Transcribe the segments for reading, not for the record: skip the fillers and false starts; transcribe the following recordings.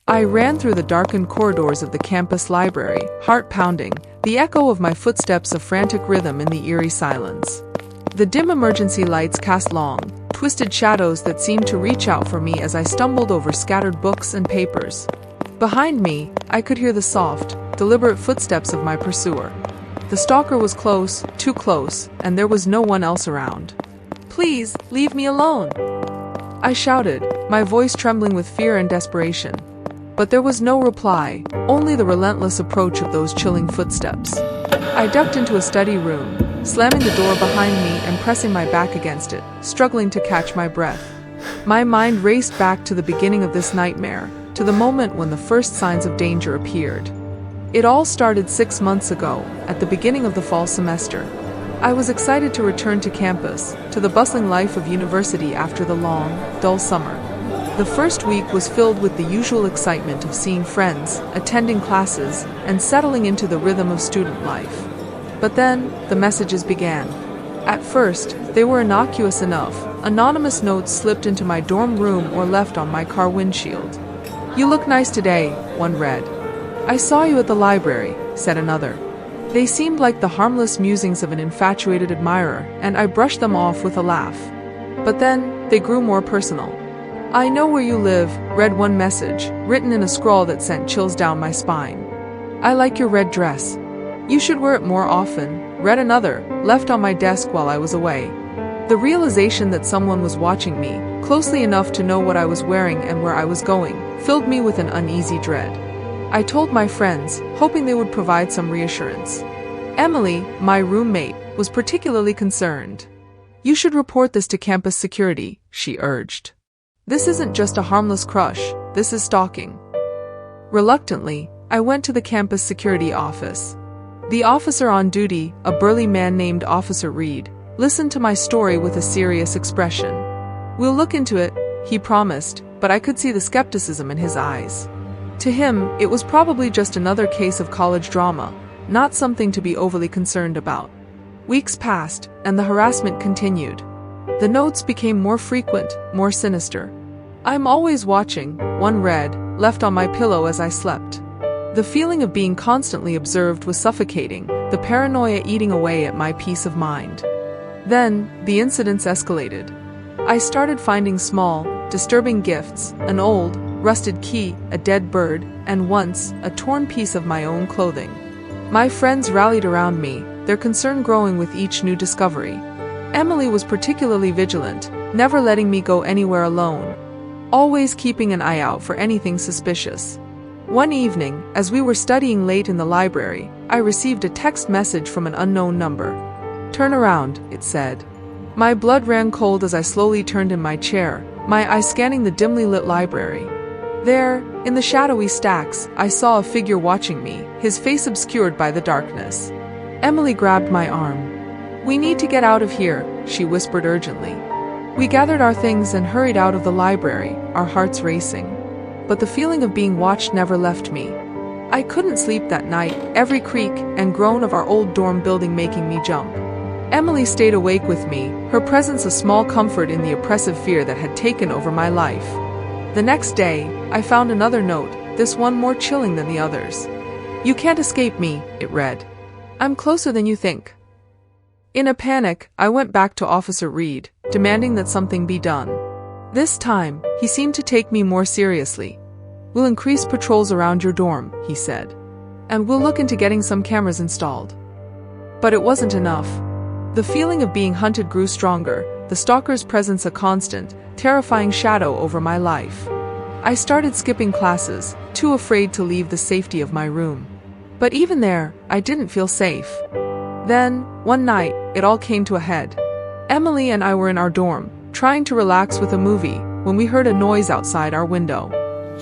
I ran through the darkened corridors of the campus library, heart pounding, the echo of my footsteps a frantic rhythm in the eerie silence. The dim emergency lights cast long, twisted shadows that seemed to reach out for me as I stumbled over scattered books and papers. Behind me, I could hear the soft, deliberate footsteps of my pursuer. The stalker was close, too close, and there was no one else around. "Please, leave me alone!" I shouted, my voice trembling with fear and desperation. But there was no reply, only the relentless approach of those chilling footsteps. I ducked into a study room, slamming the door behind me and pressing my back against it, struggling to catch my breath. My mind raced back to the beginning of this nightmare, to the moment when the first signs of danger appeared. It all started 6 months ago, at the beginning of the fall semester. I was excited to return to campus, to the bustling life of university after the long, dull summer. The first week was filled with the usual excitement of seeing friends, attending classes, and settling into the rhythm of student life. But then, the messages began. At first, they were innocuous enough. Anonymous notes slipped into my dorm room or left on my car windshield. "You look nice today," one read. "I saw you at the library," said another. They seemed like the harmless musings of an infatuated admirer, and I brushed them off with a laugh. But then, they grew more personal. "I know where you live," read one message, written in a scrawl that sent chills down my spine. "I like your red dress. You should wear it more often," read another, left on my desk while I was away. The realization that someone was watching me, closely enough to know what I was wearing and where I was going, filled me with an uneasy dread. I told my friends, hoping they would provide some reassurance. Emily, my roommate, was particularly concerned. "You should report this to campus security," she urged. "This isn't just a harmless crush, this is stalking." Reluctantly, I went to the campus security office. The officer on duty, a burly man named Officer Reed, listened to my story with a serious expression. "We'll look into it," he promised, but I could see the skepticism in his eyes. To him, it was probably just another case of college drama, not something to be overly concerned about. Weeks passed, and the harassment continued. The notes became more frequent, more sinister. "I'm always watching," one read, left on my pillow as I slept. The feeling of being constantly observed was suffocating, the paranoia eating away at my peace of mind. Then, the incidents escalated. I started finding small, disturbing gifts, an old, rusted key, a dead bird, and once, a torn piece of my own clothing. My friends rallied around me, their concern growing with each new discovery. Emily was particularly vigilant, never letting me go anywhere alone, always keeping an eye out for anything suspicious. One evening, as we were studying late in the library, I received a text message from an unknown number. "Turn around," it said. My blood ran cold as I slowly turned in my chair, my eyes scanning the dimly lit library. There, in the shadowy stacks, I saw a figure watching me, his face obscured by the darkness. Emily grabbed my arm. "We need to get out of here," she whispered urgently. We gathered our things and hurried out of the library, our hearts racing. But the feeling of being watched never left me. I couldn't sleep that night, every creak and groan of our old dorm building making me jump. Emily stayed awake with me, her presence a small comfort in the oppressive fear that had taken over my life. The next day, I found another note, this one more chilling than the others. "You can't escape me," it read. "I'm closer than you think." In a panic, I went back to Officer Reed, demanding that something be done. This time, he seemed to take me more seriously. "We'll increase patrols around your dorm," he said. "And we'll look into getting some cameras installed." But it wasn't enough. The feeling of being hunted grew stronger, the stalker's presence a constant, terrifying shadow over my life. I started skipping classes, too afraid to leave the safety of my room. But even there, I didn't feel safe. Then, one night, it all came to a head. Emily and I were in our dorm, trying to relax with a movie, when we heard a noise outside our window.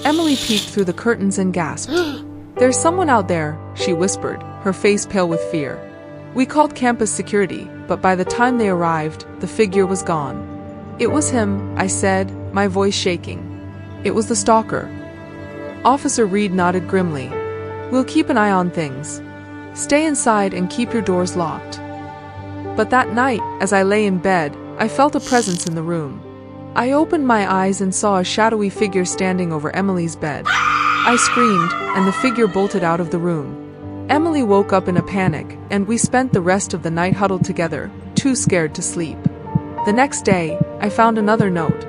Emily peeked through the curtains and gasped. "There's someone out there," she whispered, her face pale with fear. We called campus security, but by the time they arrived, the figure was gone. "It was him," I said, my voice shaking. "It was the stalker." Officer Reed nodded grimly. "We'll keep an eye on things. Stay inside and keep your doors locked." But that night, as I lay in bed, I felt a presence in the room. I opened my eyes and saw a shadowy figure standing over Emily's bed. I screamed, and the figure bolted out of the room. Emily woke up in a panic, and we spent the rest of the night huddled together, too scared to sleep. The next day, I found another note.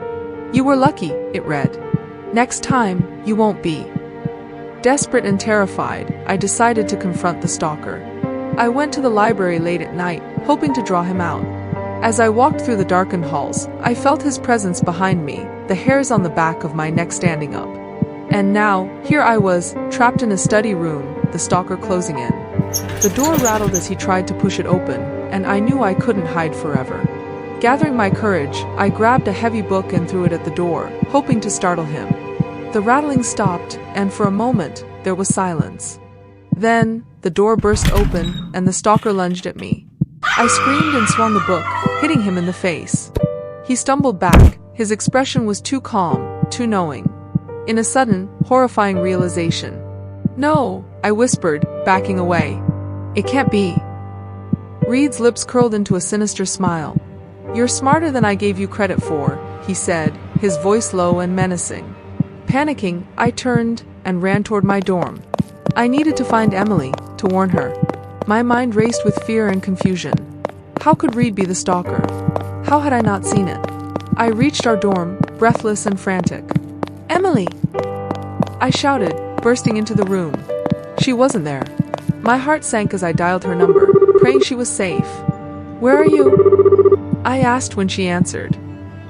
"You were lucky," it read. "Next time, you won't be." Desperate and terrified, I decided to confront the stalker. I went to the library late at night, hoping to draw him out. As I walked through the darkened halls, I felt his presence behind me, the hairs on the back of my neck standing up. And now, here I was, trapped in a study room, the stalker closing in. The door rattled as he tried to push it open, and I knew I couldn't hide forever. Gathering my courage, I grabbed a heavy book and threw it at the door, hoping to startle him. The rattling stopped, and for a moment, there was silence. Then, the door burst open, and the stalker lunged at me. I screamed and swung the book, hitting him in the face. He stumbled back, his expression was too calm, too knowing. In a sudden, horrifying realization. "No," I whispered, backing away. "It can't be." Reed's lips curled into a sinister smile. "You're smarter than I gave you credit for," he said, his voice low and menacing. Panicking, I turned and ran toward my dorm. I needed to find Emily, to warn her. My mind raced with fear and confusion. How could Reed be the stalker? How had I not seen it? I reached our dorm, breathless and frantic. "Emily!" I shouted, bursting into the room. She wasn't there. My heart sank as I dialed her number, praying she was safe. "Where are you?" I asked when she answered.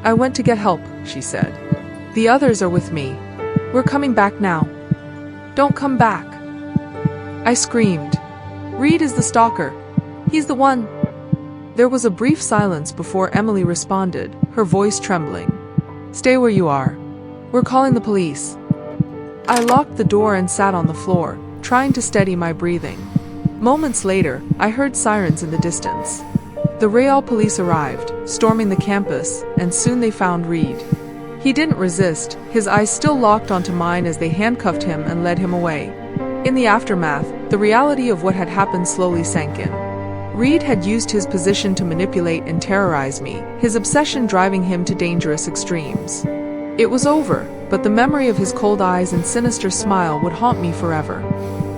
"I went to get help," she said. "The others are with me. We're coming back now." "Don't come back!" I screamed. "Reed is the stalker. He's the one." There was a brief silence before Emily responded, her voice trembling. "Stay where you are. We're calling the police." I locked the door and sat on the floor, trying to steady my breathing. Moments later, I heard sirens in the distance. The Real police arrived, storming the campus, and soon they found Reed. He didn't resist, his eyes still locked onto mine as they handcuffed him and led him away. In the aftermath, the reality of what had happened slowly sank in. Reed had used his position to manipulate and terrorize me, his obsession driving him to dangerous extremes. It was over, but the memory of his cold eyes and sinister smile would haunt me forever.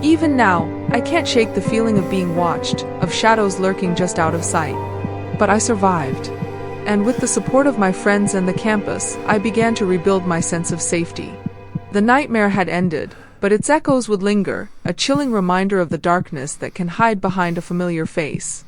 Even now, I can't shake the feeling of being watched, of shadows lurking just out of sight. But I survived. And with the support of my friends and the campus, I began to rebuild my sense of safety. The nightmare had ended, but its echoes would linger, a chilling reminder of the darkness that can hide behind a familiar face.